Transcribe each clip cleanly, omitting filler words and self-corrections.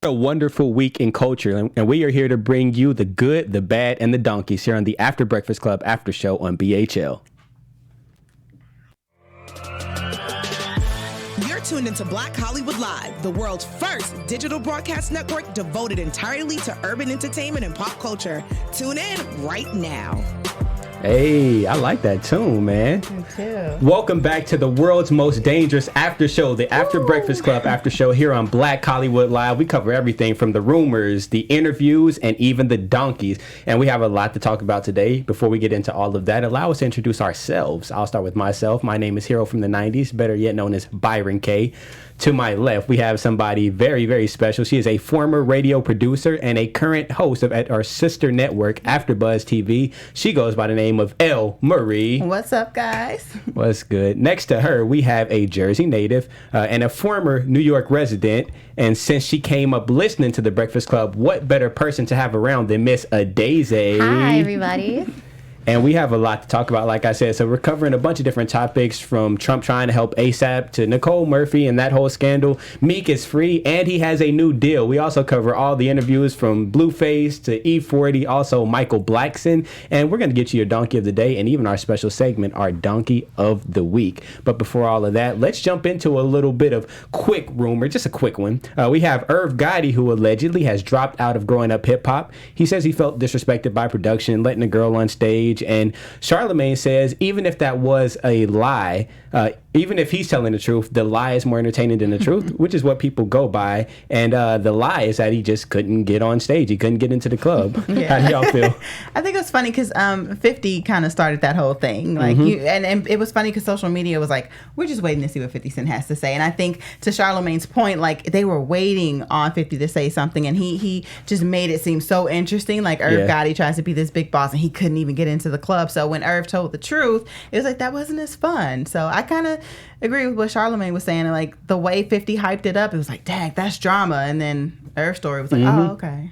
A wonderful week in culture, and we are here to bring you the good, the bad, and the donkeys here on the After Breakfast Club After Show on BHL. You're tuned into Black Hollywood Live, the world's first digital broadcast network devoted entirely to urban entertainment and pop culture. Tune in right now. Hey, I like that tune, man. Me too. Welcome back to the world's most dangerous after show, the After Breakfast Club after show here on Black Hollywood Live. We cover everything from the rumors, the interviews, and even the donkeys. And we have a lot to talk about today. Before we get into all of that, allow us to introduce ourselves. I'll start with myself. My name is Hero from the 90s, better yet known as Byron K. To my left, we have somebody very, very special. She is a former radio producer and a current host at our sister network, AfterBuzz TV. She goes by the name of L. Marie. What's up, guys? What's good? Next to her, we have a Jersey native and a former New York resident. And since she came up listening to the Breakfast Club, what better person to have around than Miss Adaze? Hi, everybody. And we have a lot to talk about, like I said. So we're covering a bunch of different topics, from Trump trying to help ASAP to Nicole Murphy and that whole scandal. Meek is free, and he has a new deal. We also cover all the interviews from Blueface to E40, also Michael Blackson. And we're going to get you your Donkey of the Day and even our special segment, our Donkey of the Week. But before all of that, let's jump into a little bit of quick rumor, just a quick one. We have Irv Gotti, who allegedly has dropped out of growing up hip-hop. He says he felt disrespected by production, letting a girl on stage. And Charlemagne says even if that was a lie, even if he's telling the truth, the lie is more entertaining than the truth, which is what people go by. And the lie is that he just couldn't get on stage. He couldn't get into the club. Yeah. How do y'all feel? I think it was funny because 50 kind of started that whole thing. Like, and it was funny because social media was like, we're just waiting to see what 50 Cent has to say. And I think to Charlemagne's point, like, they were waiting on 50 to say something, and he just made it seem so interesting. Like, Irv Gotti tries to be this big boss, and he couldn't even get into the club. So when Irv told the truth, it was like, that wasn't as fun. So I kind of agree with what Charlemagne was saying. Like, the way 50 hyped it up, it was like, dang, that's drama. And then Irv's story was like, oh, okay.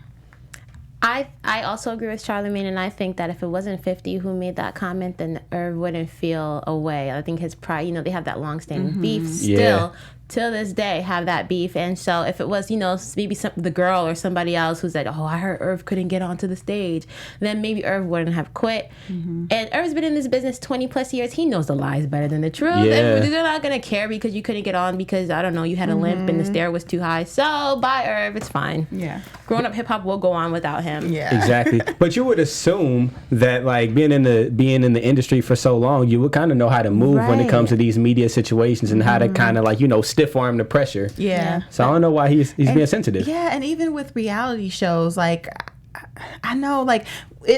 I also agree with Charlemagne, and I think that if it wasn't 50 who made that comment, then Irv wouldn't feel away. I think his pride, they have that long-standing beef still. Till this day have that beef. And so if it was, maybe the girl or somebody else who's like, oh, I heard Irv couldn't get onto the stage, then maybe Irv wouldn't have quit. And Irv's been in this business 20 plus years. He knows the lies better than the truth. And they're not going to care because you couldn't get on because, I don't know, you had a limp and the stair was too high. So bye, Irv. It's fine. Yeah. Growing up hip hop will go on without him. Yeah. Exactly. But you would assume that, like, being in the industry for so long, you would kind of know how to move when it comes to these media situations and how to kind of, like, stiff arm the pressure. Yeah. So I don't know why he's being sensitive. Yeah, and even with reality shows, like, I know, like,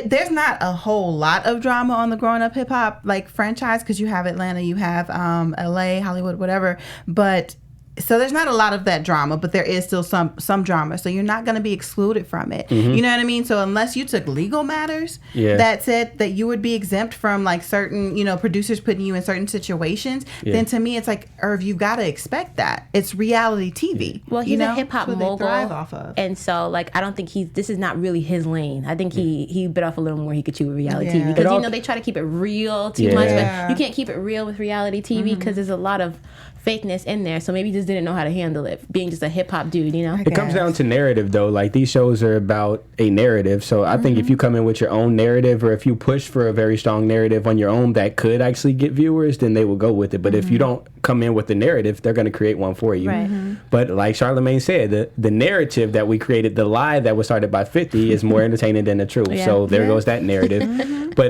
there's not a whole lot of drama on the Growing Up Hip Hop, like, franchise, because you have Atlanta, you have LA, Hollywood, whatever, but so there's not a lot of that drama, but there is still some drama. So you're not going to be excluded from it. You know what I mean? So unless you took legal matters that said that you would be exempt from, like, certain, producers putting you in certain situations, then to me it's like, Irv, you've got to expect that. It's reality TV. Well, he's a hip hop mogul, off of. And so, like, I don't think this is not really his lane. I think he bit off a little more he could chew with reality TV, because they try to keep it real too much, but you can't keep it real with reality TV because there's a lot of fakeness in there. So maybe he just didn't know how to handle it, being just a hip hop dude, It comes down to narrative, though. Like, these shows are about a narrative. So I think if you come in with your own narrative, or if you push for a very strong narrative on your own that could actually get viewers, then they will go with it. But if you don't come in with the narrative, they're going to create one for you. Right. But like Charlemagne said, the narrative that we created, the lie that was started by 50, is more entertaining than the truth. So there goes that narrative. But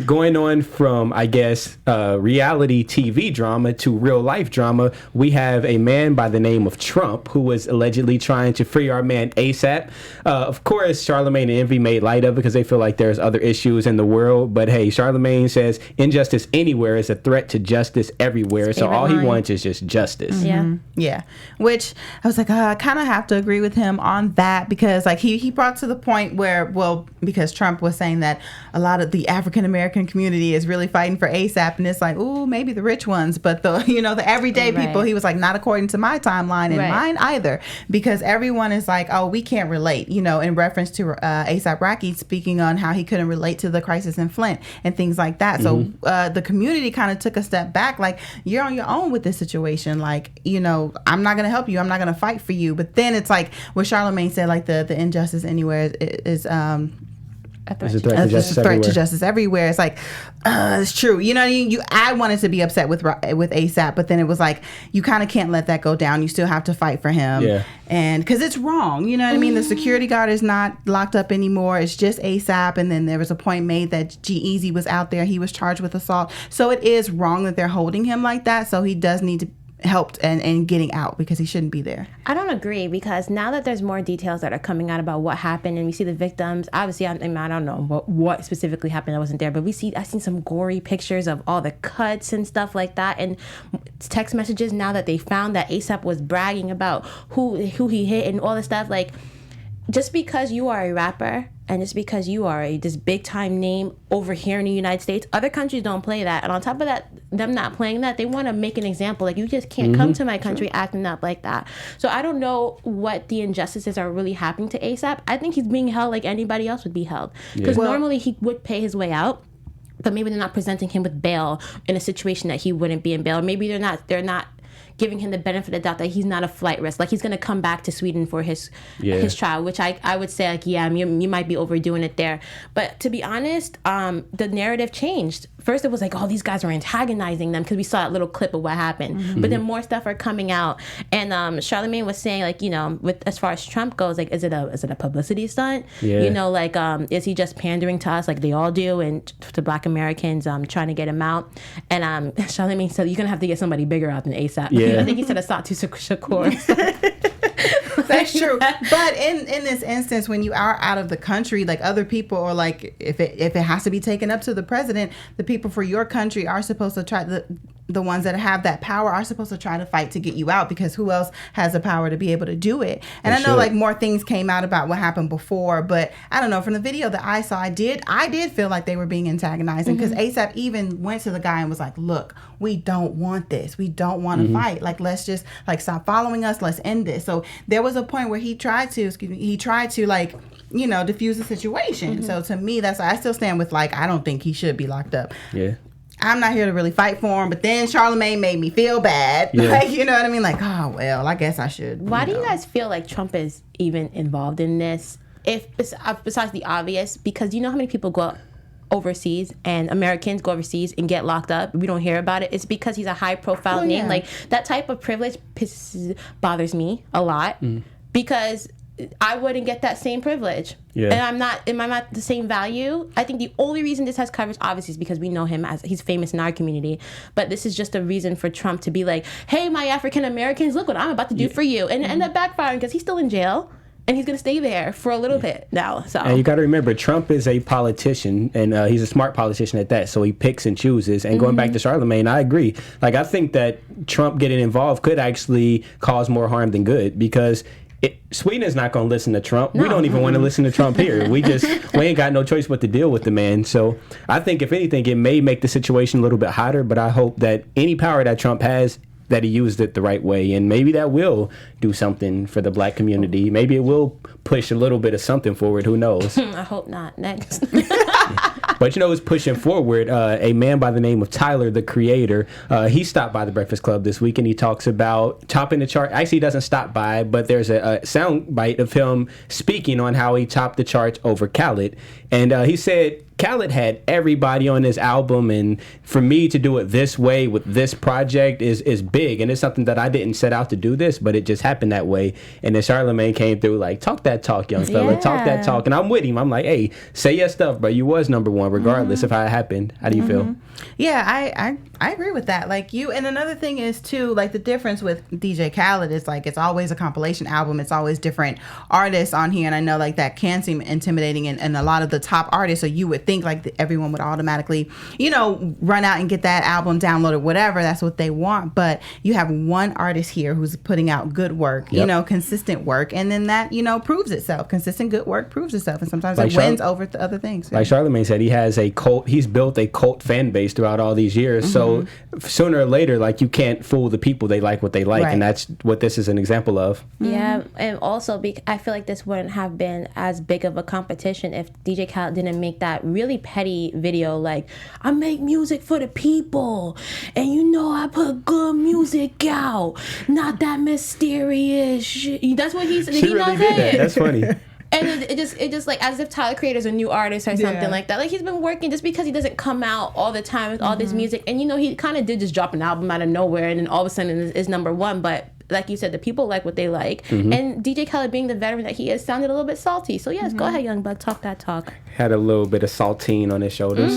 going on from, I guess, reality TV drama to real life drama, we have a man by the name of Trump who was allegedly trying to free our man ASAP. Of course, Charlemagne and Envy made light of it because they feel like there's other issues in the world. But hey, Charlemagne says injustice anywhere is a threat to justice everywhere. So all he wants is just justice. Yeah. Which I was like, I kind of have to agree with him on that, because, like, he brought to the point where, well, because Trump was saying that a lot of the African American community is really fighting for ASAP, and it's like, ooh, maybe the rich ones, but the the everyday people, he was like, not according to my timeline and mine either, because everyone is like, oh, we can't relate, in reference to ASAP Rocky speaking on how he couldn't relate to the crisis in Flint and things like that. So the community kind of took a step back, like, you're on your own on with this situation. Like, you know, I'm not going to help you. I'm not going to fight for you. But then it's like what Charlamagne said, like the injustice anywhere is a threat to justice everywhere. It's like, it's true. You know, I wanted to be upset with ASAP, but then it was like, you kind of can't let that go down. You still have to fight for him. Yeah. And because it's wrong. You know what I mean? The security guard is not locked up anymore. It's just ASAP. And then there was a point made that G-Eazy was out there. He was charged with assault. So it is wrong that they're holding him like that. So he does need to helped and getting out because he shouldn't be there. I don't agree, because now that there's more details that are coming out about what happened and we see the victims, obviously I don't know what specifically happened, I wasn't there, but I've seen some gory pictures of all the cuts and stuff like that, and text messages now that they found that ASAP was bragging about who he hit and all this stuff. Like, just because you are a rapper and just because you are this big time name over here in the United States, other countries don't play that. And on top of that, them not playing that, they want to make an example. Like, you just can't come to my country acting up like that. So I don't know what the injustices are really happening to ASAP. I think he's being held like anybody else would be held. Because normally he would pay his way out, but maybe they're not presenting him with bail in a situation that he wouldn't be in bail. Maybe they're not giving him the benefit of the doubt that he's not a flight risk. Like, he's going to come back to Sweden for his trial, which I would say, like, yeah, you might be overdoing it there. But to be honest, the narrative changed. First, it was like, oh, these guys were antagonizing them because we saw that little clip of what happened. But then more stuff are coming out. And Charlamagne was saying, like, you know, with as far as Trump goes, like, is it a publicity stunt? Yeah. You know, like, is he just pandering to us like they all do and to Black Americans trying to get him out? And Charlamagne said, you're going to have to get somebody bigger out than ASAP. Yeah. I think he said Asatu Shakur. That's true. But in this instance, when you are out of the country, like, other people, or like if it has to be taken up to the president, the people for your country are supposed to try the ones that have that power are supposed to try to fight to get you out, because who else has the power to be able to do it? And I know like more things came out about what happened before, but I don't know, from the video that I saw, I did feel like they were being antagonizing, because ASAP even went to the guy and was like, look, we don't want this. We don't want to fight. Like, let's just like stop following us. Let's end this. So there was a point where he tried to like, you know, diffuse the situation. So to me, I still stand with, like, I don't think he should be locked up. Yeah. I'm not here to really fight for him, but then Charlamagne made me feel bad. Yeah. Like, you know what I mean? Like, oh, well, I guess I should. Why do you guys feel like Trump is even involved in this? If besides the obvious, because you know how many people go overseas and Americans go overseas and get locked up, we don't hear about it. It's because he's a high profile name. Like, that type of privilege bothers me a lot, because I wouldn't get that same privilege. Yeah. And am I not the same value? I think the only reason this has coverage, obviously, is because we know him as he's famous in our community. But this is just a reason for Trump to be like, hey, my African Americans, look what I'm about to do for you. And end up backfiring, because he's still in jail. And he's going to stay there for a little bit now. So, and you got to remember, Trump is a politician, and he's a smart politician at that. So he picks and chooses. And going back to Charlamagne, I agree. Like, I think that Trump getting involved could actually cause more harm than good, because Sweden is not going to listen to Trump. No. We don't even want to listen to Trump here. We ain't got no choice but to deal with the man. So I think, if anything, it may make the situation a little bit hotter, but I hope that any power that Trump has, that he used it the right way, and maybe that will do something for the Black community. Maybe it will push a little bit of something forward. Who knows? I hope not. Next. But, you know, it's pushing forward. A man by the name of Tyler, the Creator, he stopped by the Breakfast Club this week, and he talks about topping the chart. Actually, he doesn't stop by, but there's a sound bite of him speaking on how he topped the charts over Khaled. And he said Khaled had everybody on his album, and for me to do it this way with this project is big, and it's something that I didn't set out to do this, but it just happened that way. And then Charlamagne came through like, talk that talk, young fella, talk that talk. And I'm with him. I'm like, hey, say your stuff, bro. You was number one, regardless of how it happened. How do you feel? Yeah, I agree with that. Like, you, and another thing is too, like, the difference with DJ Khaled is like, it's always a compilation album. It's always different artists on here, and I know like that can seem intimidating, and a lot of the top artists, so you would think like everyone would automatically, you know, run out and get that album downloaded, whatever. That's what they want. But you have one artist here who's putting out good work, you know, consistent work, and then that, you know, proves itself. Consistent good work proves itself, and sometimes like it wins over the other things. Like Charlamagne said, he has a cult. He's built a cult fan base throughout all these years. So sooner or later, like, you can't fool the people. They like what they like, and that's what this is an example of. Yeah, and also I feel like this wouldn't have been as big of a competition if DJ Khaled didn't make that real really petty video like, I make music for the people, and I put good music out, not that mysterious shit. That's what he said. She really did that. That's funny. And it just like as if Tyler Creator's a new artist or something like that. Like he's been working just because he doesn't come out all the time with all this music. And he kind of did just drop an album out of nowhere, and then all of a sudden is number one. But like you said, the people like what they like. And DJ Khaled, being the veteran that he is, sounded a little bit salty. So yes, go ahead, Young Buck, talk that talk. Had a little bit of saltine on his shoulders,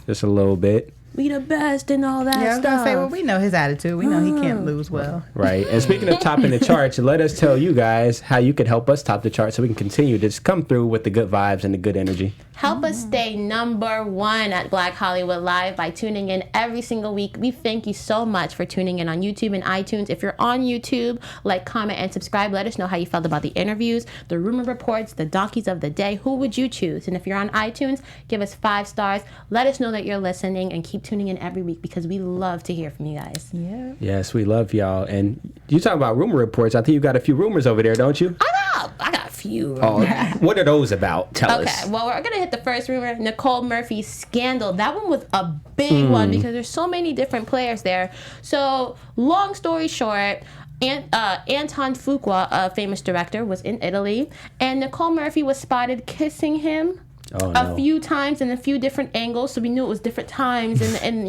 just a little bit. We the best and all that stuff. I was gonna say, well, we know his attitude. We know he can't lose well. Right. And speaking of topping the charts, let us tell you guys how you could help us top the charts so we can continue to just come through with the good vibes and the good energy. Help us stay number one at Black Hollywood Live by tuning in every single week. We thank you so much for tuning in on YouTube and iTunes. If you're on YouTube, like, comment, and subscribe. Let us know how you felt about the interviews, the rumor reports, the donkeys of the day. Who would you choose? And if you're on iTunes, give us 5 stars. Let us know that you're listening, and keep tuning in every week because we love to hear from you guys. Yeah. Yes, we love y'all. And you talk about rumor reports. I think you got a few rumors over there, don't you? I got a few. Oh, what are those about? Tell us. Okay, well, we're going to hit the first rumor, Nicole Murphy's scandal. That one was a big one because there's so many different players there. So, long story short, Anton Fuqua, a famous director, was in Italy, and Nicole Murphy was spotted kissing him a few times in a few different angles, so we knew it was different times, and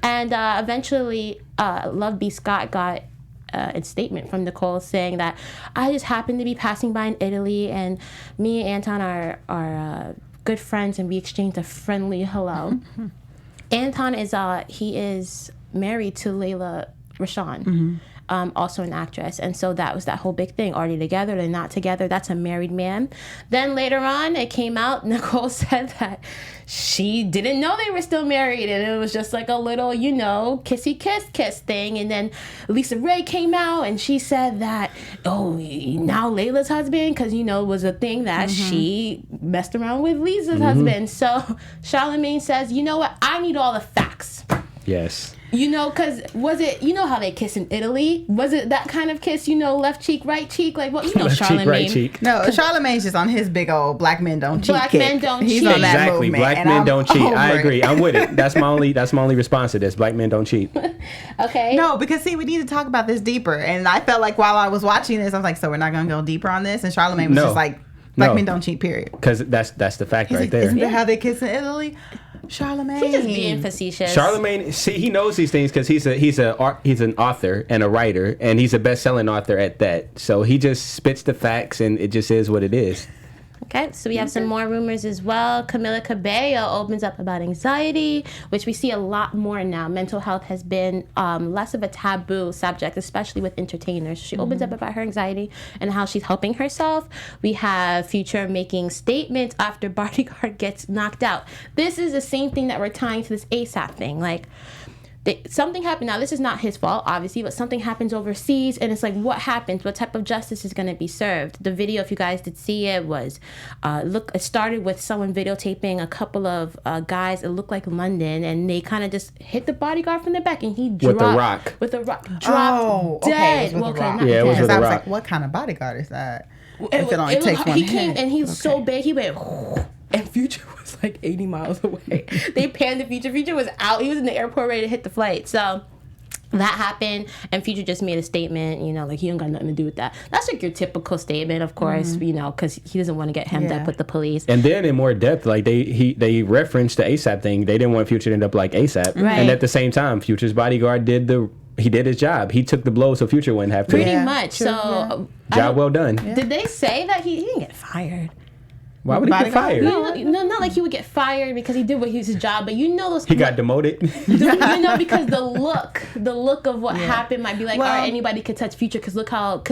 eventually Love B. Scott got a statement from Nicole saying that I just happened to be passing by in Italy, and me and Anton are good friends, and we exchanged a friendly hello. Anton is married to Layla Rashawn. Also an actress, and so that was that whole big thing. Are they together? They're not together. That's a married man. Then later on, it came out, Nicole said that she didn't know they were still married, and it was just like a little, kissy kiss thing. And then Lisa Ray came out, and she said that, now Layla's husband, because it was a thing that she messed around with Lisa's husband. So Charlamagne says, you know what? I need all the facts. Yes. Because was it, how they kiss in Italy? Was it that kind of kiss, left cheek, right cheek? Like, well, left Charlamagne. cheek, right cheek. No, Charlamagne's just on his big old black men don't cheat Black kick. men don't He's cheat. on that Exactly. movement, Black and men I'm don't cheat. over I it. agree. I'm with it. That's my only response to this. Black men don't cheat. Okay. No, because see, we need to talk about this deeper. And I felt like while I was watching this, I was like, so we're not going to go deeper on this? And Charlamagne was just like, black men don't cheat, period. Because that's the fact right there. Isn't that how they kiss in Italy? Charlamagne. He's just being facetious. Charlamagne, see, he knows these things because he's an author and a writer, and he's a best-selling author at that. So he just spits the facts, and it just is what it is. Okay, so we have some more rumors as well. Camila Cabello opens up about anxiety, which we see a lot more now. Mental health has been less of a taboo subject, especially with entertainers. She opens up about her anxiety and how she's helping herself. We have Future making statements after Bodyguard gets knocked out. This is the same thing that we're tying to this ASAP thing. Like, something happened. Now, this is not his fault, obviously, but something happens overseas, and it's like, what happens? What type of justice is going to be served? The video, if you guys did see it, was it started with someone videotaping a couple of guys. It looked like London, and they kind of just hit the bodyguard from the back, and he dropped with a rock, dropped dead. It was with a rock. Yeah, it was with I a was rock. like, what kind of bodyguard is that? He came, and he was so big, he went. And Future was like 80 miles away. They panned the Future. Future was out. He was in the airport ready to hit the flight. So that happened, and Future just made a statement, like he don't got nothing to do with that. That's like your typical statement, of course, because he doesn't want to get hemmed up with the police. And then in more depth, like they referenced the ASAP thing. They didn't want Future to end up like ASAP. Right. And at the same time, Future's bodyguard did his job. He took the blow so Future wouldn't have to. Pretty much. True, so job well done. Yeah. Did they say that he didn't get fired? Why would he get fired? No, not like he would get fired because he did what his job, but those. He got demoted. Because the look of what happened might be like, all right, anybody could touch Future because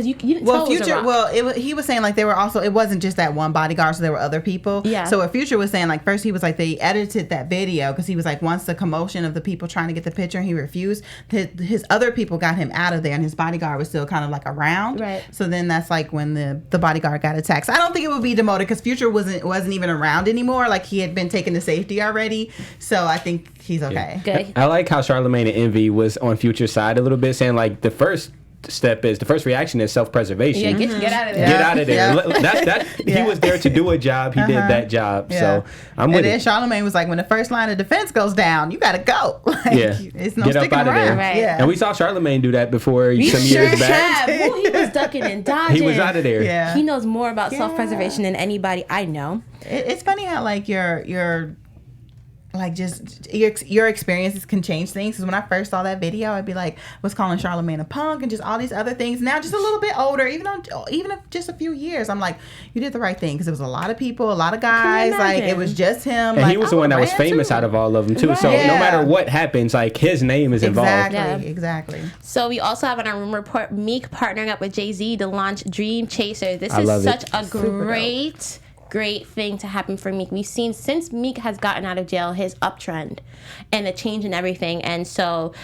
you didn't tell Future. It was a rock. He was saying like they were also. It wasn't just that one bodyguard, so there were other people. Yeah. So what Future was saying, like first he was like they edited that video because he was like once the commotion of the people trying to get the picture, and he refused. His other people got him out of there, and his bodyguard was still kind of like around. Right. So then that's like when the bodyguard got attacked. So I don't think it would be demoted because Future wasn't even around anymore. Like he had been taken to safety already. So I think he's okay. Good. I like how Charlamagne and Envy was on Future's side a little bit, saying like the first step is the first reaction is self-preservation. Yeah, get out of there. Get out of there. Yeah. He was there to do a job. He did that job. Yeah. So I'm with and then it. Charlamagne was like, when the first line of defense goes down, you gotta go. Like, it's no Get up sticking out of there. around. Right. Yeah. And we saw Charlamagne do that before We some sure years back. have. Ooh, he was ducking and dodging. He was out of there. Yeah. He knows more about self-preservation than anybody I know. It's funny how like your like just your experiences can change things. Because when I first saw that video, I'd be like, was calling Charlamagne a punk and just all these other things. Now, just a little bit older, even if just a few years, I'm like, you did the right thing, because it was a lot of people, a lot of guys. Like it was just him. And like, he was the one that was famous out of all of them too. So no matter what happens, like his name is involved. Exactly. So we also have on our rumor report Meek partnering up with Jay-Z to launch Dream Chasers. This I is love such a great thing to happen for Meek. We've seen since Meek has gotten out of jail his uptrend and the change in everything. And so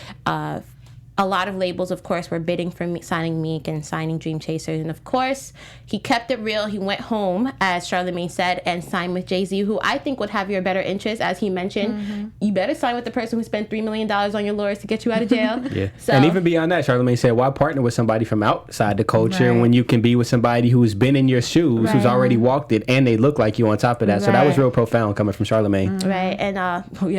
a lot of labels, of course, were bidding for signing Meek and signing Dream Chasers. And of course, he kept it real. He went home, as Charlamagne said, and signed with Jay-Z, who I think would have your better interest. As he mentioned, you better sign with the person who spent $3 million on your lawyers to get you out of jail. So, and even beyond that, Charlamagne said, why partner with somebody from outside the culture when you can be with somebody who's been in your shoes, who's already walked it, and they look like you on top of that. So that was real profound coming from Charlamagne. Right. And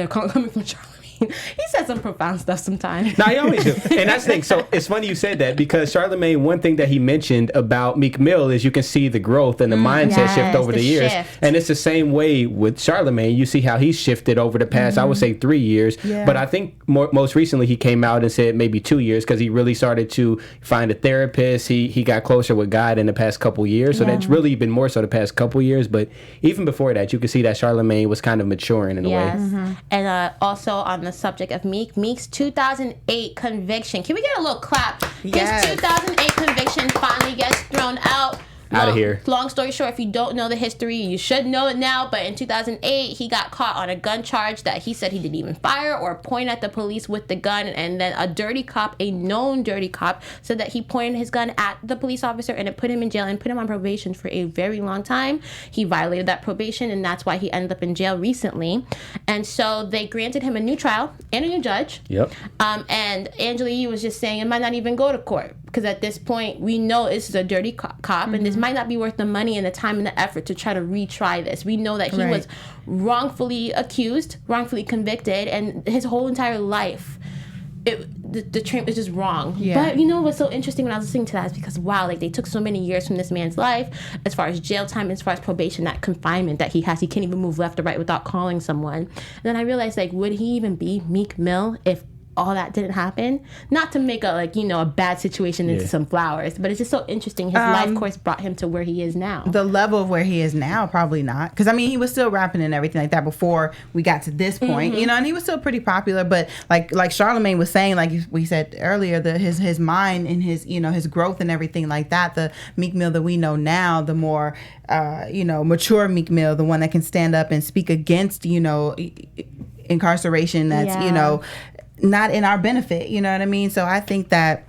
coming from Charlamagne. He said some profound stuff sometimes. No, he always do. And that's the thing. So it's funny you said that, because Charlamagne, one thing that he mentioned about Meek Mill is you can see the growth and the mindset shift over the years. And it's the same way with Charlamagne. You see how he's shifted over the past, I would say 3 years. Yeah. But I think most recently he came out and said maybe 2 years, because he really started to find a therapist. He got closer with God in the past couple years. So that's really been more so the past couple years. But even before that, you could see that Charlamagne was kind of maturing in a way. And also on the subject of Meek's 2008 conviction. Can we get a little clap? Yes. His 2008 conviction finally gets thrown out. Out of here. Long story short, if you don't know the history, you should know it now. But in 2008, he got caught on a gun charge that he said he didn't even fire or point at the police with the gun. And then a known dirty cop, said that he pointed his gun at the police officer, and it put him in jail and put him on probation for a very long time. He violated that probation, and that's why he ended up in jail recently. And so they granted him a new trial and a new judge. Yep. And Angela Yee was just saying it might not even go to court, because at this point we know this is a dirty cop, and this might not be worth the money and the time and the effort to try to retry this. We know that he was wrongfully accused, wrongfully convicted, and his whole entire life the train was just wrong. But you know what's so interesting when I was listening to that is because like they took so many years from this man's life, as far as jail time, as far as probation, that confinement that he has. He can't even move left or right without calling someone. And then I realized, like, would he even be Meek Mill if all that didn't happen? Not to make a bad situation into some flowers, but it's just so interesting. His life course brought him to where he is now. The level of where he is now, probably not, because I mean he was still rapping and everything like that before we got to this point, and he was still pretty popular. But like Charlamagne was saying, like we said earlier, his mind and his his growth and everything like that, the Meek Mill that we know now, the more mature Meek Mill, the one that can stand up and speak against incarceration that's not in our benefit, you know what I mean? So I think that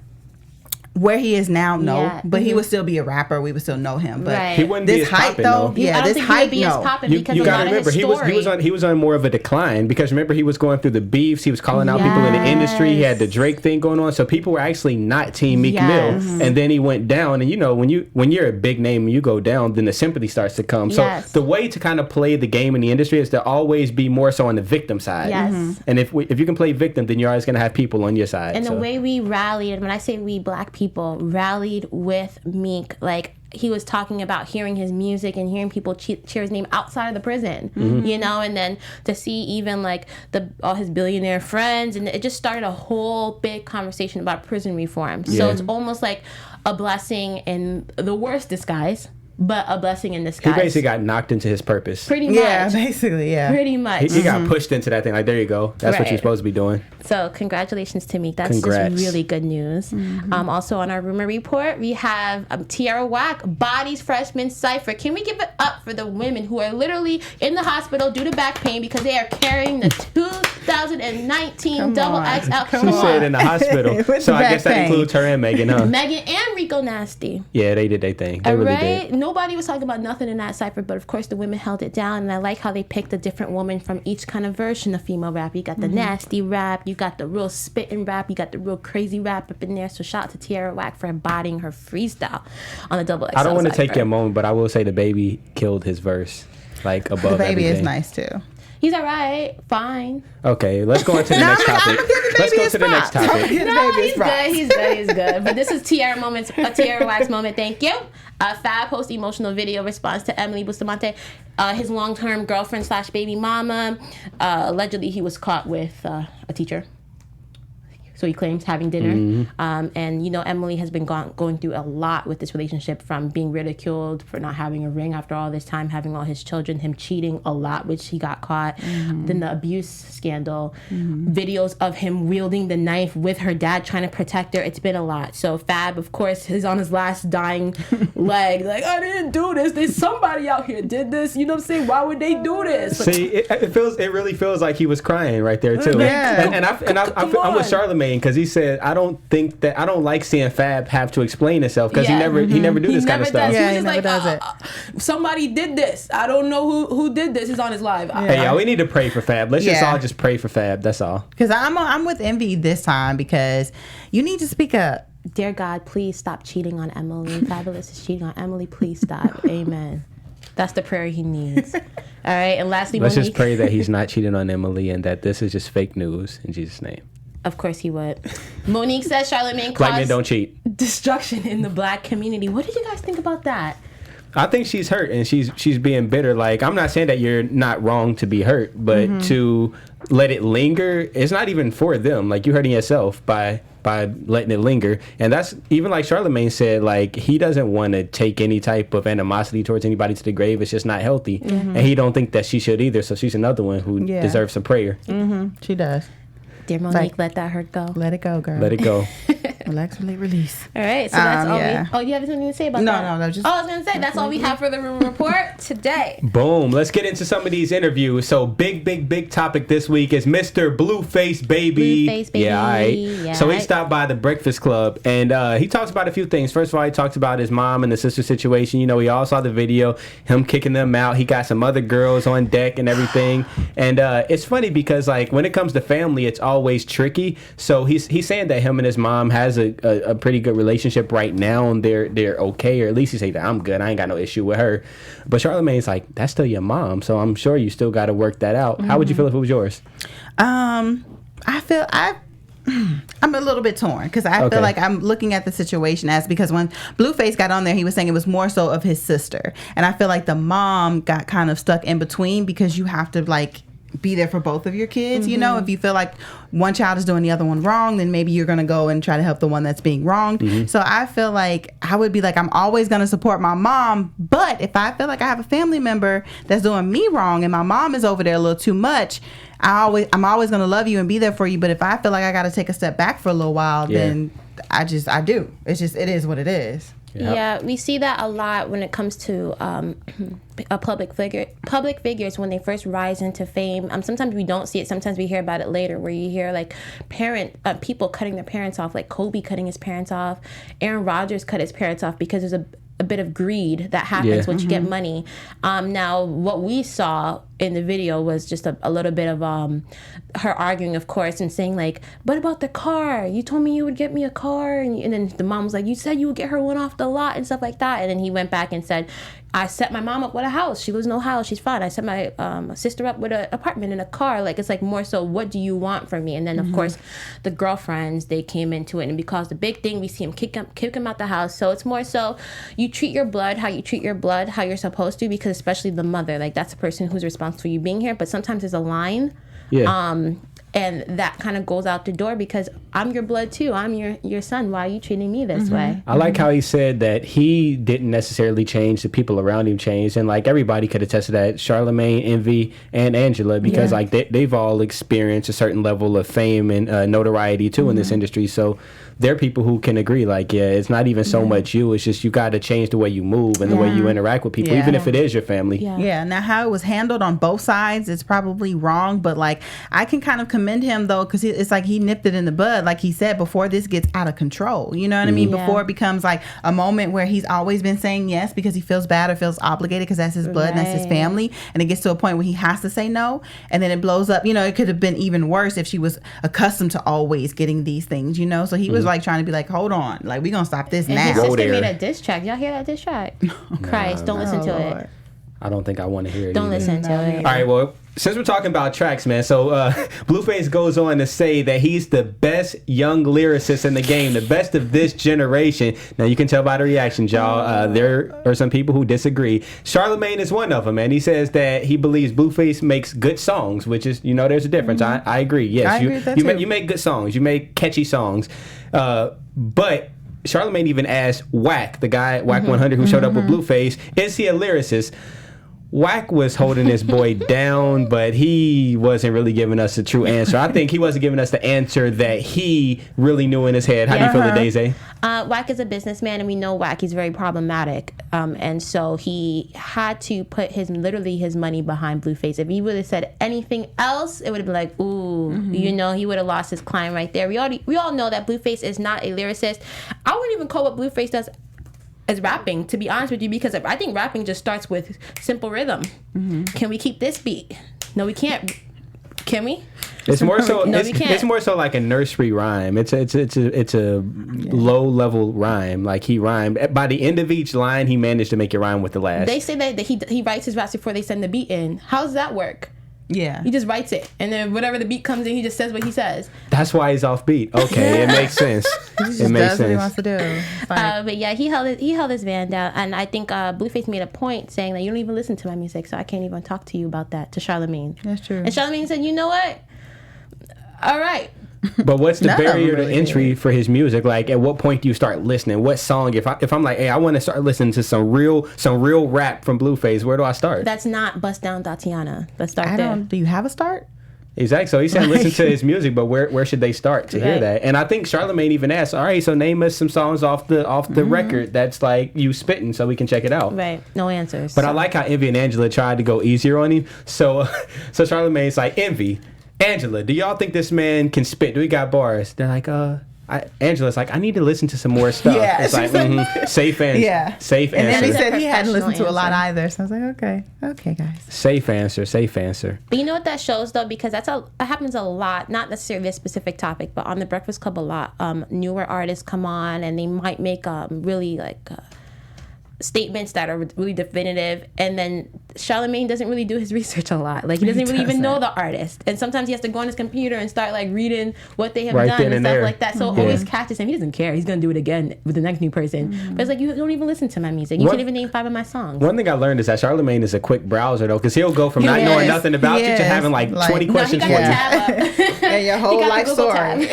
where he is now, but he would still be a rapper. We would still know him. But he wouldn't be as poppin', though. I don't think he would be as poppin' because you a gotta lot remember, of his story. he was on more of a decline, because remember, he was going through the beefs. He was calling out people in the industry. He had the Drake thing going on, so people were actually not Team Meek Mill. And then he went down, and when you're a big name and you go down, then the sympathy starts to come. So the way to kind of play the game in the industry is to always be more so on the victim side. And if you can play victim, then you're always going to have people on your side. And the way we rallied, and when I say we black people rallied with Meek, like he was talking about hearing his music and hearing people cheer his name outside of the prison, and then to see even like all his billionaire friends, and it just started a whole big conversation about prison reform. So it's almost like a blessing in the worst disguise, but a blessing in disguise. He basically got knocked into his purpose. Pretty much. Yeah, basically, yeah. Pretty much. He got pushed into that thing. Like, there you go. That's what you're supposed to be doing. So congratulations to Meek. That's just really good news. Also on our rumor report, we have Tierra Whack, Body's freshman cipher. Can we give it up for the women who are literally in the hospital due to back pain because they are carrying the 2019 double XL? She said in the hospital. So I guess that includes her and Megan, huh? Megan and go nasty. Yeah, they did their thing. They really did. Nobody was talking about nothing in that cypher, but of course the women held it down, and I like how they picked a different woman from each kind of version of female rap. You got the nasty rap, you got the real spitting rap, you got the real crazy rap up in there. So shout out to Tierra Whack for embodying her freestyle on the double XL I don't want to cypher. take your moment, but I will say the baby killed his verse, like above The baby everything. is nice too. He's all right, fine. Okay, let's go on to the next topic. Let's go to the next topic. No, he's good. But this is Tierra Wax moment. Thank you. Fab post emotional video response to Emily Bustamante, his long-term girlfriend / baby mama. Allegedly, he was caught with a teacher. So he claims having dinner. And, you know, Emily has been going through a lot with this relationship, from being ridiculed for not having a ring after all this time, having all his children, him cheating a lot, which he got caught, then the abuse scandal, videos of him wielding the knife with her dad trying to protect her. It's been a lot. So Fab, of course, is on his last dying leg. Like, I didn't do this. There's somebody out here did this. You know what I'm saying? Why would they do this? See, it really feels like he was crying right there too. Yeah. And I'm with Charlamagne, because he said, I don't like seeing Fab have to explain himself, because he never do this kind of stuff. Yeah, He he was never just does it. Somebody did this. I don't know who did this. He's on his live. Hey, y'all, we need to pray for Fab. Let's just all just pray for Fab. That's all. Because I'm with Envy this time, because you need to speak up. Dear God, please stop cheating on Emily. Fabulous is cheating on Emily. Please stop. Amen. That's the prayer he needs. All right. And lastly, Let's Monique, just pray that he's not cheating on Emily, and that this is just fake news in Jesus' name. of course he would. Monique says Charlamagne Black men caused don't cheat. destruction in the black community. What did you guys think about that? I think she's hurt, and she's being bitter. Like, I'm not saying that you're not wrong to be hurt, but to let it linger, it's not even for them. Like, you're hurting yourself by letting it linger. And that's even like Charlamagne said, like, he doesn't want to take any type of animosity towards anybody to the grave. It's just not healthy. And he don't think that she should either. So she's another one who deserves some prayer. She does. Dear Monique, let that hurt go. Let it go, girl. Let it go. Relax, release. All right, so that's all yeah. we... Oh, you have something to say about that? No, just... Oh, I was going to say, that's all we have for the Rumor Report today. Boom. Let's get into some of these interviews. So, big topic this week is Mr. Blueface Baby. Blueface Baby. Yeah, all right. Yeah, so, he stopped by the Breakfast Club, and he talks about a few things. First of all, he talks about his mom and the sister situation. You know, we all saw the video, him kicking them out. He got some other girls on deck and everything. And it's funny because, like, when it comes to family, it's always tricky. So, he's saying that him and his mom has a pretty good relationship right now, and they're okay, or at least he say that I'm good, I ain't got no issue with her. But Charlamagne's like, that's still your mom, so I'm sure you still got to work that out. How would you feel if it was yours? I'm a little bit torn, because I feel like I'm looking at the situation as, because when Blueface got on there, he was saying it was more so of his sister, and I feel like the mom got kind of stuck in between, because you have to, like, be there for both of your kids. You know, if you feel like one child is doing the other one wrong, then maybe you're going to go and try to help the one that's being wronged. So I feel like I would be like, I'm always going to support my mom, but if I feel like I have a family member that's doing me wrong and my mom is over there a little too much, I'm always going to love you and be there for you. But if I feel like I got to take a step back for a little while, then I do. It is what it is. Yep. Yeah, we see that a lot when it comes to public figures when they first rise into fame. Sometimes we don't see it. Sometimes we hear about it later, where you hear like people cutting their parents off, like Kobe cutting his parents off. Aaron Rodgers cut his parents off because there's a bit of greed that happens once you get money. Now, what we saw in the video was just a little bit of her arguing, of course, and saying like, "What about the car? You told me you would get me a car," and then the mom was like, "You said you would get her one off the lot," and stuff like that. And then he went back and said, "I set my mom up with a house. She lives in Ohio. She's fine. I set my sister up with an apartment and a car." Like, it's like more so, what do you want from me? And then of course, the girlfriends, they came into it, and because the big thing, we see him kick him out the house. So it's more so, you treat your blood how you treat your blood, how you're supposed to, because especially the mother, like, that's the person who's responsible for you being here. But sometimes there's a line. And that kind of goes out the door, because I'm your blood too. I'm your son. Why are you treating me this way? I like how he said that he didn't necessarily change, the people around him changed, and like everybody could attest to that. Charlamagne, Envy, and Angela, because like they've all experienced a certain level of fame and notoriety too in this industry. So there are people who can agree, like, yeah, it's not even so much you, it's just you got to change the way you move and the way you interact with people, even if it is your family. Yeah. Now, how it was handled on both sides is probably wrong, but like, I can kind of commend him though, because it's like he nipped it in the bud, like he said, before this gets out of control. You know what I mean? Before it becomes like a moment where he's always been saying yes because he feels bad or feels obligated because that's his blood and that's his family, and it gets to a point where he has to say no, and then it blows up. You know, it could have been even worse if she was accustomed to always getting these things, you know? So he was like trying to be like, hold on, like, we gonna stop this and now. His sister made a diss track. Y'all hear that diss track? Christ, don't listen to it. I don't think I want to hear it. Don't listen to it. All right, well, since we're talking about tracks, man, so Blueface goes on to say that he's the best young lyricist in the game, the best of this generation. Now, you can tell by the reactions, y'all. There are some people who disagree. Charlamagne is one of them, and he says that he believes Blueface makes good songs, which is, you know, there's a difference. I agree. Yes, I agree with that too. You make good songs. You make catchy songs. But Charlamagne even asked Wack, the guy, Wack 100, who showed up with Blueface, is he a lyricist? Wack was holding this boy down, but he wasn't really giving us a true answer. I think he wasn't giving us the answer that he really knew in his head. How do you feel it, Daisy? Wack is a businessman, and we know Wack. He's very problematic, and so he had to put his money behind Blueface. If he would have said anything else, it would have been like, ooh, you know, he would have lost his client right there. We all know that Blueface is not a lyricist. I wouldn't even call what Blueface does as rapping, to be honest with you, because I think rapping just starts with simple rhythm. Can we keep this beat? No, we can't. Can we? It's more so. No, it's more so like a nursery rhyme. It's a low level rhyme. Like, he rhymed by the end of each line. He managed to make it rhyme with the last. They say that he writes his raps before they send the beat in. How does that work? Yeah. He just writes it, and then whatever the beat comes in, he just says what he says. That's why he's off beat. Okay, it makes sense. It makes sense. What he wants to do. But yeah, he held his van down, and I think Blueface made a point saying that you don't even listen to my music, so I can't even talk to you about that, to Charlamagne. That's true. And Charlamagne said, you know what? All right. But what's the barrier to entry for his music? Like, at what point do you start listening? What song? If I'm like, hey, I want to start listening to some real rap from Blueface, where do I start? That's not Bust Down Tatiana. Let's start there. Do you have a start? Exactly. So he said listen to his music, but where should they start to hear that? And I think Charlamagne even asked, all right, so name us some songs off the record that's like you spitting so we can check it out. Right. No answers. But I like how Envy and Angela tried to go easier on him. So Charlamagne's like, Envy, Angela, do y'all think this man can spit? Do he got bars? They're like, Angela's like, I need to listen to some more stuff. Yeah, it's like, safe answer. Yeah. Safe and answer. And then he said he hadn't listened to a answer. lot either. So I was like, okay, guys. Safe answer. But you know what that shows, though? Because that happens a lot, not necessarily this specific topic, but on the Breakfast Club a lot. Newer artists come on, and they might make really like statements that are really definitive, and then Charlamagne doesn't really do his research a lot. Like, he doesn't really even know the artist, and sometimes he has to go on his computer and start like reading what they have done and stuff like that. So it always catches him. He doesn't care. He's gonna do it again with the next new person. But it's like, you don't even listen to my music. You can't even name 5 of my songs. One thing I learned is that Charlamagne is a quick browser, though, because he'll go from not knowing nothing about you to having like 20 questions for you. And your whole life story.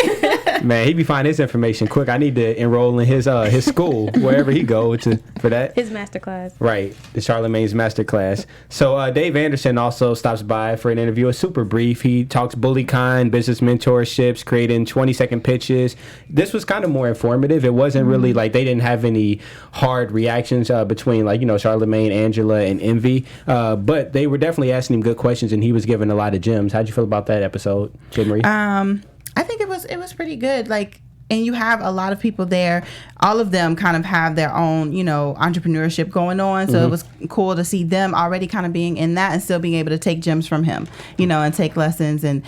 Man, he be finding his information quick. I need to enroll in his school wherever he go for that. His masterclass. Right, the Charlamagne's masterclass. So Dave Anderson also stops by for an interview. It's super brief. He talks BullyCon, business mentorships, creating 20-second pitches. This was kind of more informative. It wasn't really like they didn't have any hard reactions between like, you know, Charlamagne, Angela, and Envy. But they were definitely asking him good questions, and he was giving a lot of gems. How'd you feel about that episode, Jen Marie? I think it was pretty good. Like, and you have a lot of people there. All of them kind of have their own, you know, entrepreneurship going on. So it was cool to see them already kind of being in that and still being able to take gems from him, you know, and take lessons and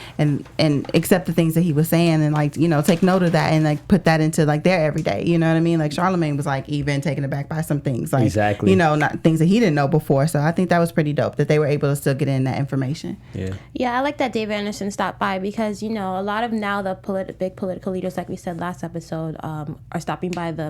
accept the things that he was saying and, like, you know, take note of that and like put that into like their everyday. You know what I mean? Like, Charlamagne was like even taken aback by some things, like, exactly, you know, not things that he didn't know before. So I think that was pretty dope that they were able to still get in that information. Yeah, I like that Dave Anderson stopped by because, you know, a lot of now the big political leaders, like we said last episode, are stopping by the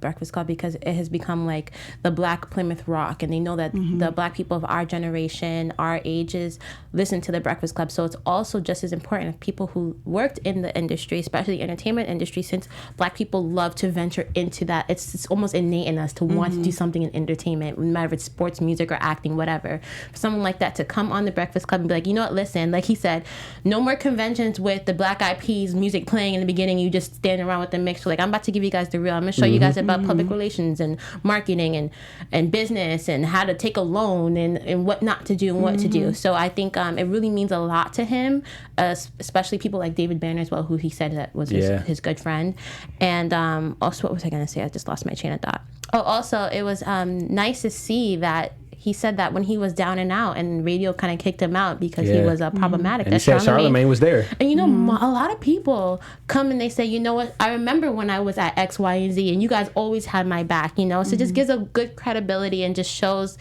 Breakfast Club because it has become like the Black Plymouth Rock, and they know that the Black people of our generation, our ages, listen to the Breakfast Club. So it's also just as important if people who worked in the industry, especially the entertainment industry, since Black people love to venture into that. It's almost innate in us to want to do something in entertainment, no matter if it's sports, music, or acting, whatever. For someone like that to come on the Breakfast Club and be like, you know what, listen, like he said, no more conventions with the Black Eyed Peas music playing in the beginning, you just stand playing around with the mix. Like, I'm about to give you guys the real. I'm going to show you guys about public relations and marketing and business and how to take a loan and what not to do and what to do. So I think it really means a lot to him, especially people like David Banner as well, who he said that was his good friend. And also, what was I going to say? I just lost my chain of thought. Oh, also, it was nice to see that he said that when he was down and out, and radio kind of kicked him out because he was problematic. And he said Charlamagne was there. And a lot of people come and they say, you know what, I remember when I was at X, Y, and Z, and you guys always had my back, So it just gives a good credibility and just shows,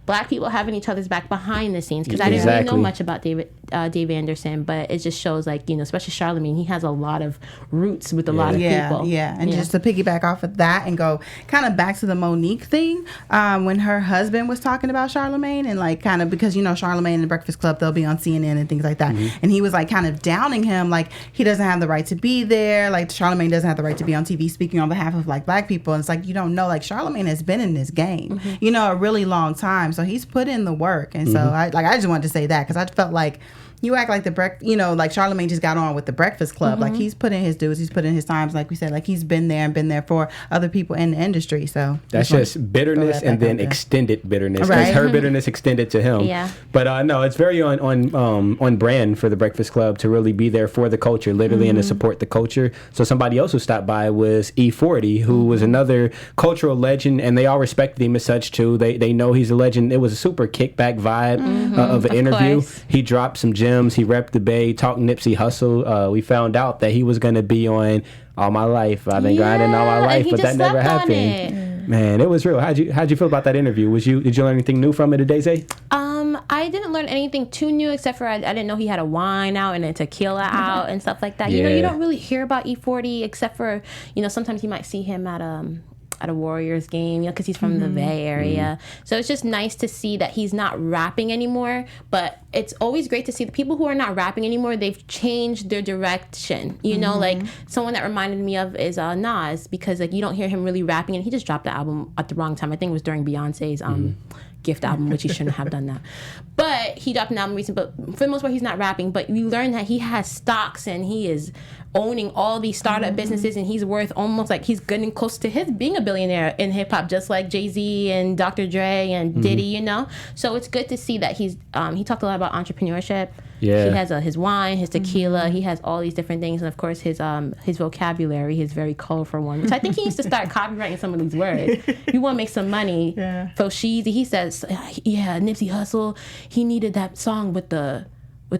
Black people having each other's back behind the scenes. Because I didn't really know much about Dave Anderson, but it just shows, like, especially Charlamagne, he has a lot of roots with a lot of people. Yeah, and just to piggyback off of that and go kind of back to the Monique thing, when her husband was talking about Charlamagne and, like, kind of, because, Charlamagne and the Breakfast Club, they'll be on CNN and things like that. And he was, like, kind of downing him, like, he doesn't have the right to be there. Like, Charlamagne doesn't have the right to be on TV speaking on behalf of, like, Black people. And it's like, you don't know, like, Charlamagne has been in this game, a really long time. So he's put in the work. And so I just wanted to say that because I felt like you act like like Charlamagne just got on with the Breakfast Club. Like, he's put in his dues, he's put in his times, like we said, like, he's been there for other people in the industry. So that's just bitterness and then extended bitterness, because her bitterness extended to him. But no, it's very on brand for the Breakfast Club to really be there for the culture, literally, and to support the culture. So somebody else who stopped by was E40, who was another cultural legend, and they all respected him as such too. They know he's a legend. It was a super kickback vibe of an interview. He dropped some gems. He repped the Bay, talked Nipsey Hussle. We found out that he was going to be on All My Life. I've been grinding all my life, but that never happened. Man, it was real. How'd you feel about that interview? Did you learn anything new from it today, Zay? I didn't learn anything too new, except for I didn't know he had a wine out and a tequila out and stuff like that. You don't really hear about E40 except for, sometimes you might see him at a Warriors game, because he's from the Bay Area. So it's just nice to see that he's not rapping anymore, but it's always great to see the people who are not rapping anymore, they've changed their direction. Like, someone that reminded me of is Nas, because, like, you don't hear him really rapping, and he just dropped the album at the wrong time. I think it was during Beyonce's Gift album, which he shouldn't have done that. But he dropped an album recently, but for the most part, he's not rapping. But you learn that he has stocks and he is owning all these startup businesses, and he's worth almost, like, he's getting close to being a billionaire in hip hop, just like Jay-Z and Dr. Dre and Diddy, So it's good to see that he talked a lot about entrepreneurship. He has his wine, his tequila. He has all these different things, and of course his vocabulary, his very colorful one, which I think he needs to start copywriting some of these words. You want to make some money. So he says, Nipsey Hussle, he needed that song with the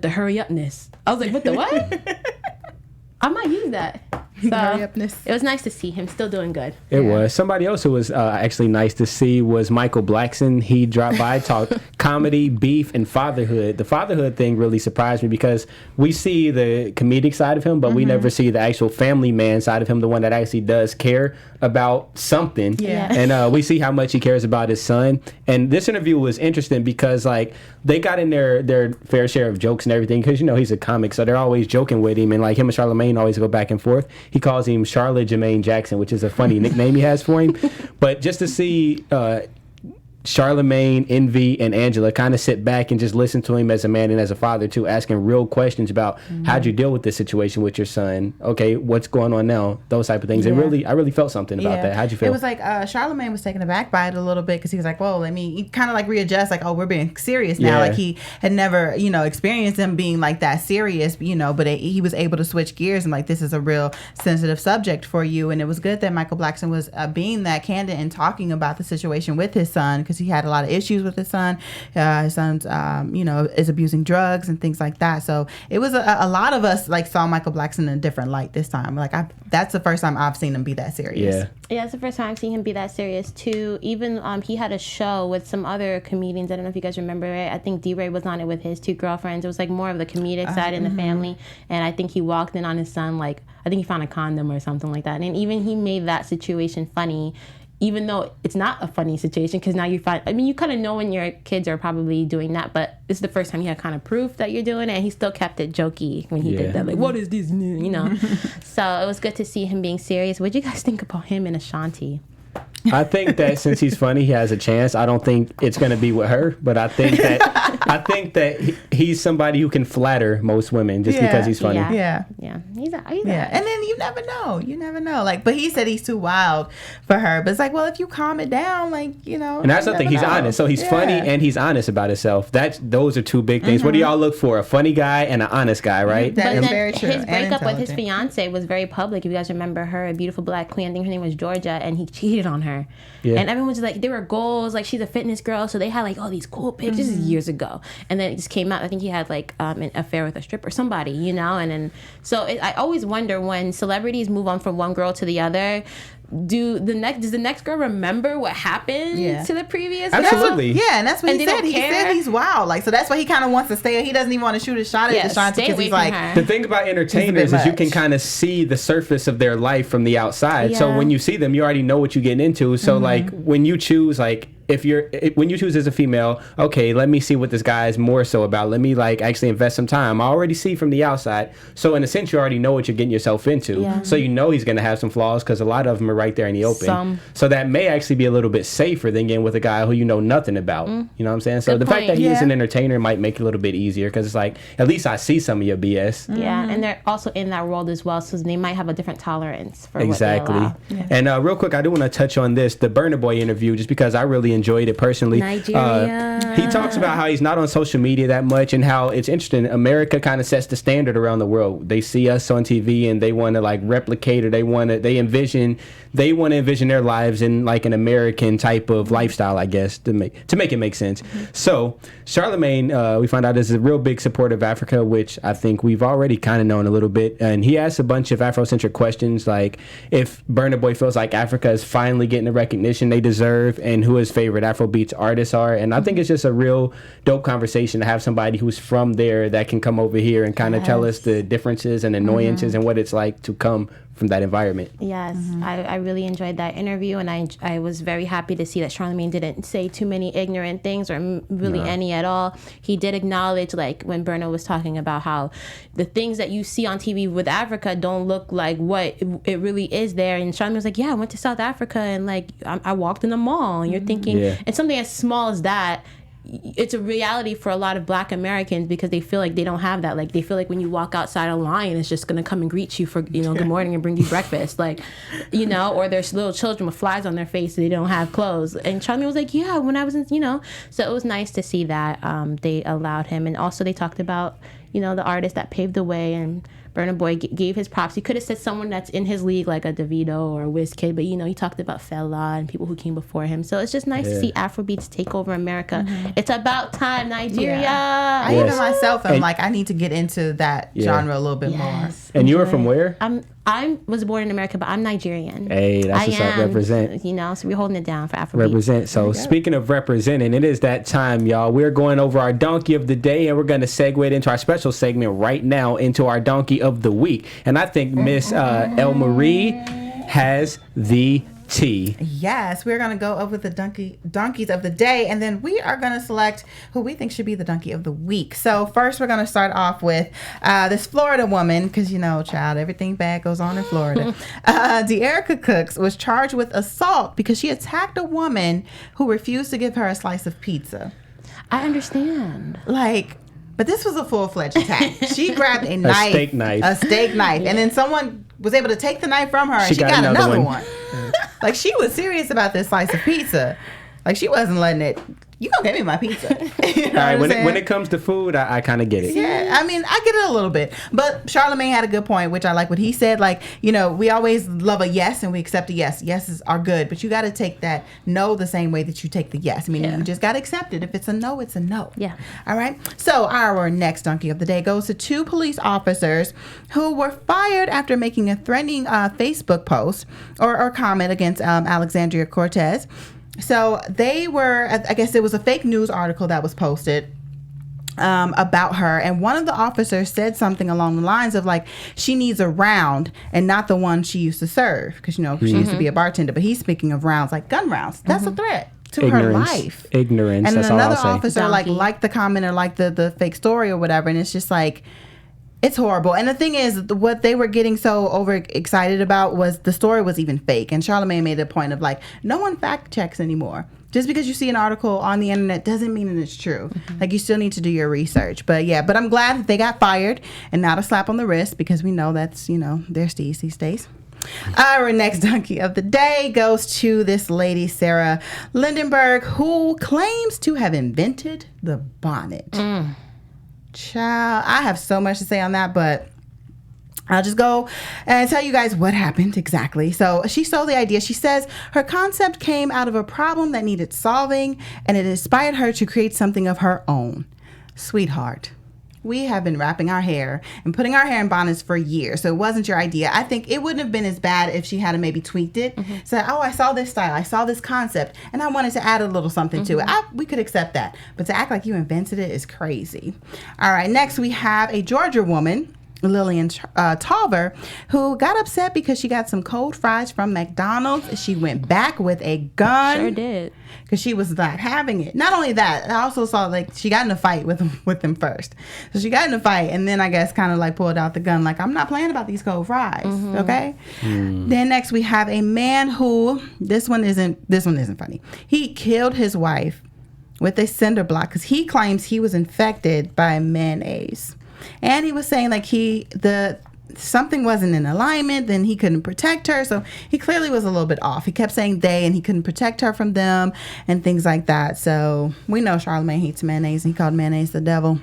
hurry upness. I was like, with the what? I might use that. So it was nice to see him still doing good. It was. Somebody else who was actually nice to see was Michael Blackson. He dropped by, talked comedy, beef, and fatherhood. The fatherhood thing really surprised me because we see the comedic side of him, but we never see the actual family man side of him, the one that actually does care about something. And we see how much he cares about his son. And this interview was interesting because, like, they got in their fair share of jokes and everything because, he's a comic, so they're always joking with him. And, like, him and Charlamagne always go back and forth. He calls him Charlotte Jermaine Jackson, which is a funny nickname he has for him. But just to see Charlamagne, Envy, and Angela kind of sit back and just listen to him as a man and as a father too, asking real questions about how'd you deal with this situation with your son? Okay, what's going on now? Those type of things. I really felt something about that. How'd you feel? It was like Charlamagne was taken aback by it a little bit because he was like, whoa, he kind of like readjust, like, oh, we're being serious now. Like, he had never, experienced him being like that serious, but he was able to switch gears and, like, this is a real sensitive subject for you. And it was good that Michael Blackson was being that candid and talking about the situation with his son, because he had a lot of issues with his son. His son's, is abusing drugs and things like that. So it was a lot of us, like, saw Michael Blackson in a different light this time. Like, that's the first time I've seen him be that serious. Yeah, it's the first time I've seen him be that serious too. Even he had a show with some other comedians. I don't know if you guys remember it. I think D-Ray was on it with his two girlfriends. It was like more of the comedic side in the family. And I think he walked in on his son, like, I think he found a condom or something like that. And even he made that situation funny, even though it's not a funny situation, because now you kind of know when your kids are probably doing that, but it's the first time you have kind of proof that you're doing it, and he still kept it jokey when he did that. Like, what is this? So it was good to see him being serious. What do you guys think about him and Ashanti? I think that since he's funny, he has a chance. I don't think it's going to be with her, but I think I think that he's somebody who can flatter most women just because he's funny. Yeah. He's And then you never know. Like, but he said he's too wild for her. But it's like, well, if you calm it down, like, you know. And that's something, he's honest. So he's funny and he's honest about himself. Those are two big things. What do y'all look for? A funny guy and an honest guy, right? That is then very true. His breakup with his fiance was very public. If you guys remember her, a beautiful black queen, I think her name was Georgia, and he cheated on her. Yeah. And everyone was like, there were goals, like she's a fitness girl, so they had like all these cool pictures. This is years ago. And then it just came out, I think he had like an affair with a stripper, somebody, you know? And then, so I always wonder when celebrities move on from one girl to the other, does the next girl remember what happened to the previous girl? Absolutely. And that's what he said. He said he's wild. Like, so that's why he kind of wants to stay. He doesn't even want to shoot a shot at Ashanti because he's like. The thing about entertainers is you can kind of see the surface of their life from the outside. Yeah. So when you see them, you already know what you're getting into. So like when you choose, like, when you choose as a female, okay, let me see what this guy is more so about. Let me like actually invest some time. I already see from the outside. So in a sense, you already know what you're getting yourself into. Yeah. So you know he's going to have some flaws because a lot of them are right there in the open. So that may actually be a little bit safer than getting with a guy who you know nothing about. You know what I'm saying? So the fact that he is an entertainer might make it a little bit easier because it's like, at least I see some of your BS. Yeah, and they're also in that world as well, so they might have a different tolerance for exactly. what they allow. And real quick, I do want to touch on this, the Burna Boy interview, just because I really enjoyed it personally. Nigeria. He talks about how he's not on social media that much and how it's interesting. America kind of sets the standard around the world. They see us on TV and they want to like replicate, or they want to envision their lives in like an American type of lifestyle, I guess, to make it make sense. So Charlemagne, we found out, is a real big supporter of Africa, which I think we've already kind of known a little bit. And he asked a bunch of Afrocentric questions, like if Burna Boy feels like Africa is finally getting the recognition they deserve, and who his favorite Afrobeats artists are. And I think it's just a real dope conversation to have somebody who's from there that can come over here and kind of tell us the differences and annoyances and what it's like to come from that environment. Yes, I really enjoyed that interview, and I was very happy to see that Charlemagne didn't say too many ignorant things, or really any at all. He did acknowledge, like when Burna was talking about how the things that you see on TV with Africa don't look like what it really is there. And Charlemagne was like, yeah, I went to South Africa and like I walked in the mall, and you're thinking, and something as small as that, it's a reality for a lot of Black Americans because they feel like they don't have that. Like they feel like when you walk outside, a lion is just going to come and greet you for, good morning and bring you breakfast. Like, or there's little children with flies on their face and they don't have clothes. And Charlie was like, yeah, when I was in, so it was nice to see that they allowed him. And also they talked about, the artist that paved the way, and Burna Boy gave his props. He could have said someone that's in his league, like a Davido or a Wizkid, but he talked about Fela and people who came before him. So it's just nice to see Afrobeats take over America. It's about time, Nigeria. Yeah. I even myself am like, I need to get into that genre a little bit more. And you were from where? I was born in America, but I'm Nigerian. Hey, that's what's up. Represent. So we're holding it down for Afrobeats. Represent. So speaking of representing, it is that time, y'all. We're going over our Donkey of the Day, and we're going to segue into our special segment right now into our Donkey of the Week. And I think Miss El Marie has the tea. Yes, we're going to go over the donkeys of the day, and then we are going to select who we think should be the donkey of the week. So first, we're going to start off with this Florida woman, because child, everything bad goes on in Florida. De'Erica Cooks was charged with assault because she attacked a woman who refused to give her a slice of pizza. I understand. But this was a full-fledged attack. She grabbed a knife. A steak knife. And then someone was able to take the knife from her, and she got another one. Like, she was serious about this slice of pizza. Like, she wasn't letting it, you gonna give me my pizza. All right, when it comes to food, I kind of get it. Yeah, I mean, I get it a little bit. But Charlemagne had a good point, which I like what he said. Like, we always love a yes and we accept a yes. Yeses are good, but you got to take that no the same way that you take the yes. I mean, you just got to accept it. If it's a no, it's a no. Yeah. All right. So our next donkey of the day goes to 2 police officers who were fired after making a threatening Facebook post or comment against Alexandria Cortez. So they were, I guess it was a fake news article that was posted about her, and one of the officers said something along the lines of like, she needs a round and not the one she used to serve, because she used to be a bartender, but he's speaking of rounds like gun rounds. That's a threat to her life. Ignorance. And that's then another all I'll officer liked the comment or liked the fake story or whatever, and it's just like, it's horrible. And the thing is, what they were getting so overexcited about was the story was even fake. And Charlemagne made a point of like, no one fact checks anymore. Just because you see an article on the internet doesn't mean that it's true. Like, you still need to do your research. But yeah, but I'm glad that they got fired and not a slap on the wrist, because we know that's, you know, their steez these days. Our next donkey of the day goes to this lady, Sarah Lindenberg, who claims to have invented the bonnet. Child, I have so much to say on that, but I'll just go and tell you guys what happened exactly. So she stole the idea. She says her concept came out of a problem that needed solving, and it inspired her to create something of her own. Sweetheart, we have been wrapping our hair and putting our hair in bonnets for years, so it wasn't your idea. I think it wouldn't have been as bad if she had maybe tweaked it. Said, oh, I saw this style, I saw this concept, and I wanted to add a little something to it. We could accept that. But to act like you invented it is crazy. All right, next we have a Georgia woman, Lillian Tolver, who got upset because she got some cold fries from McDonald's. She went back with a gun. Sure did. Because she was not having it. Not only that, I also saw, like, she got in a fight with them first. So she got in a fight, and then I guess kind of like pulled out the gun, like, I'm not playing about these cold fries. Okay. Then next we have a man who, this one isn't funny. He killed his wife with a cinder block because he claims he was infected by mayonnaise. And he was saying, like, something wasn't in alignment, then he couldn't protect her. So he clearly was a little bit off. He kept saying they, and he couldn't protect her from them and things like that. So we know Charlamagne hates mayonnaise, and he called mayonnaise the devil.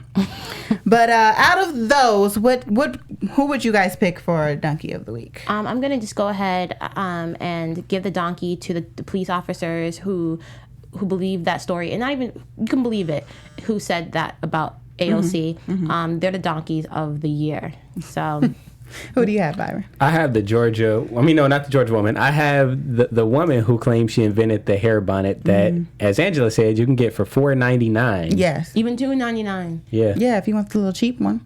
But out of those, who would you guys pick for Donkey of the Week? I'm going to just go ahead and give the donkey to the police officers who believe that story. And not even, you can believe it, who said that about AOC. They're the donkeys of the year. So Who do you have, Byron? I have the Georgia. I mean, no, not the Georgia woman. I have the woman who claims she invented the hair bonnet that, as Angela said, you can get for $4.99. Yes. Even $2.99. Yeah. Yeah, if you want the little cheap one.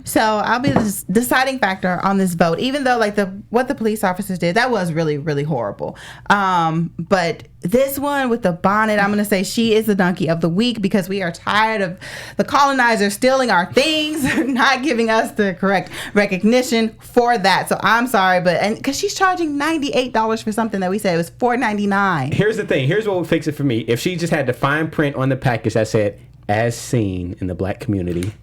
So I'll be the deciding factor on this vote, even though like what the police officers did, that was really, really horrible. But this one with the bonnet, I'm going to say she is the donkey of the week because we are tired of the colonizers stealing our things, not giving us the correct recognition for that. So I'm sorry, but because she's charging $98 for something that we said was $4.99. Here's the thing. Here's what would fix it for me. If she just had the fine print on the package that said, as seen in the black community,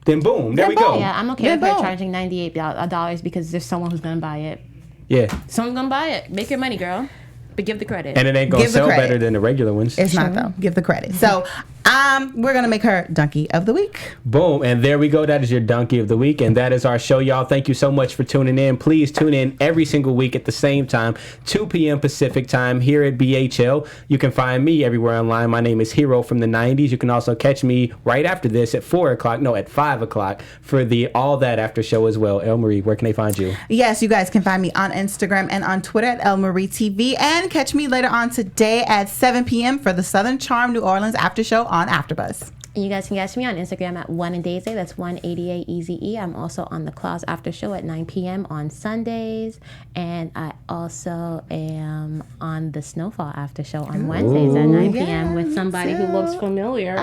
then boom, there we go. Yeah, I'm okay with her charging $98 because there's someone who's going to buy it. Yeah. Someone's going to buy it. Make your money, girl. But give the credit. And it ain't going to sell better than the regular ones. It's not, though. Give the credit. So we're going to make her Donkey of the Week. Boom. And there we go. That is your Donkey of the Week. And that is our show, y'all. Thank you so much for tuning in. Please tune in every single week at the same time, 2 p.m. Pacific time here at BHL. You can find me everywhere online. My name is Hero from the 90s. You can also catch me right after this at 5 o'clock for the All That After show as well. El Marie, where can they find you? Yes, you guys can find me on Instagram and on Twitter at El Marie TV. And catch me later on today at 7 p.m. for the Southern Charm New Orleans After Show on AfterBuzz. You guys can catch me on Instagram at 1Daisy. That's 188 EZE. I'm also on the Claws After Show at 9 p.m. on Sundays. And I also am on the Snowfall After Show on Wednesdays at 9 p.m. with somebody who looks familiar.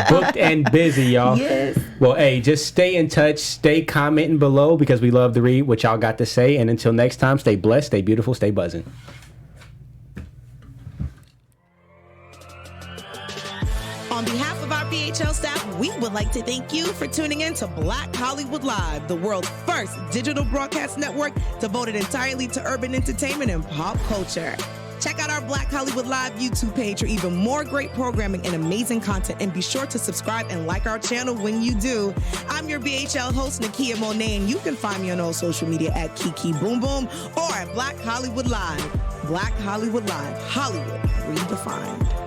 Booked and busy, y'all. Yes. Well, hey, just stay in touch. Stay commenting below because we love to read what y'all got to say. And until next time, stay blessed, stay beautiful, stay buzzing. On behalf of our BHL staff, we would like to thank you for tuning in to Black Hollywood Live, the world's first digital broadcast network devoted entirely to urban entertainment and pop culture. Check out our Black Hollywood Live YouTube page for even more great programming and amazing content, and be sure to subscribe and like our channel when you do. I'm your BHL host, Nakia Monet, and you can find me on all social media at Kiki Boom Boom or at Black Hollywood Live. Black Hollywood Live, Hollywood redefined.